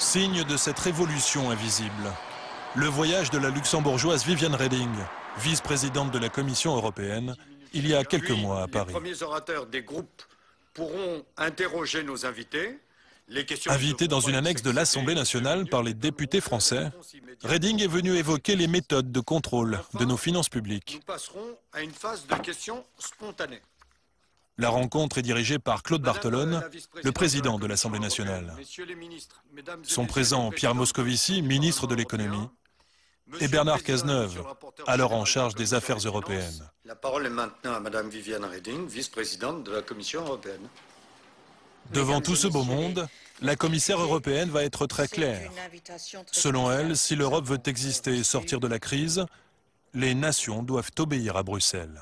Signe de cette révolution invisible, le voyage de la luxembourgeoise Viviane Reding, vice-présidente de la Commission européenne, il y a quelques mois à Paris. Les premiers orateurs des groupes pourront interroger nos invités. Invitée dans une annexe de l'Assemblée nationale par les députés français, Reding est venue évoquer les méthodes de contrôle de nos finances publiques. Nous passerons à une phase de questions spontanées. La rencontre est dirigée par Claude Barthelone, le président de l'Assemblée nationale. Sont présents Pierre Moscovici, ministre de l'économie, et Bernard Cazeneuve, alors en charge des affaires européennes. La parole est maintenant à Madame Viviane Reding, vice-présidente de la Commission européenne. Devant tout ce beau monde, la commissaire européenne va être très claire. Selon elle, si l'Europe veut exister et sortir de la crise, les nations doivent obéir à Bruxelles.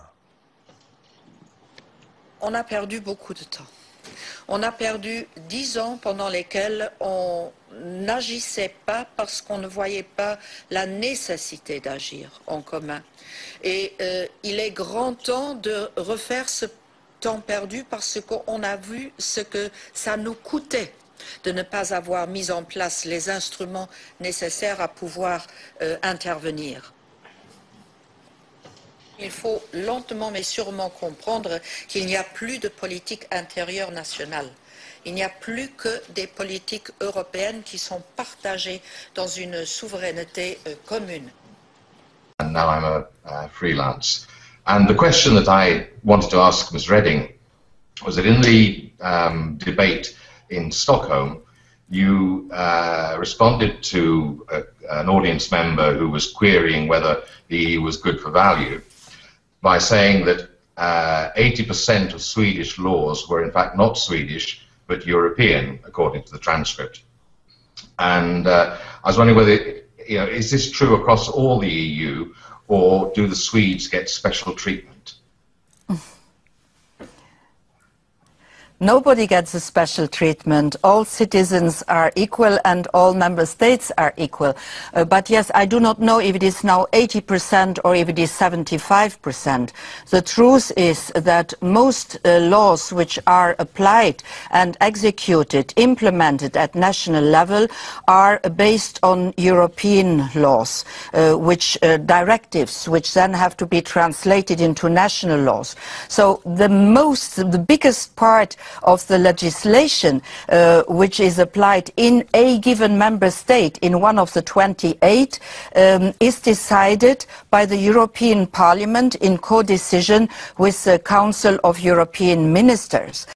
On a perdu beaucoup de temps. On a perdu 10 ans pendant lesquels on n'agissait pas parce qu'on ne voyait pas la nécessité d'agir en commun. Et il est grand temps de refaire ce temps perdu parce qu'on a vu ce que ça nous coûtait de ne pas avoir mis en place les instruments nécessaires à pouvoir intervenir. Il faut lentement mais sûrement comprendre qu'il n'y a plus de politique intérieure nationale. Il n'y a plus que des politiques européennes qui sont partagées dans une souveraineté commune. And now I'm a freelance. And the question that I wanted to ask Ms. Reding was that in the debate in Stockholm, you responded to an audience member who was querying whether the EU was good for value by saying that 80% of Swedish laws were in fact not Swedish, but European, according to the transcript. And I was wondering whether, is this true across all the EU, or do the Swedes get special treatment? Nobody gets a special treatment. All citizens are equal and all member states are equal. But yes, I do not know if it is now 80% or if it is 75%. The truth is that most laws which are applied and executed, implemented at national level, are based on European laws, directives, which then have to be translated into national laws. So the biggest part of the legislation which is applied in a given member state, in one of the 28, is decided by the European Parliament in co-decision with the Council of European Ministers.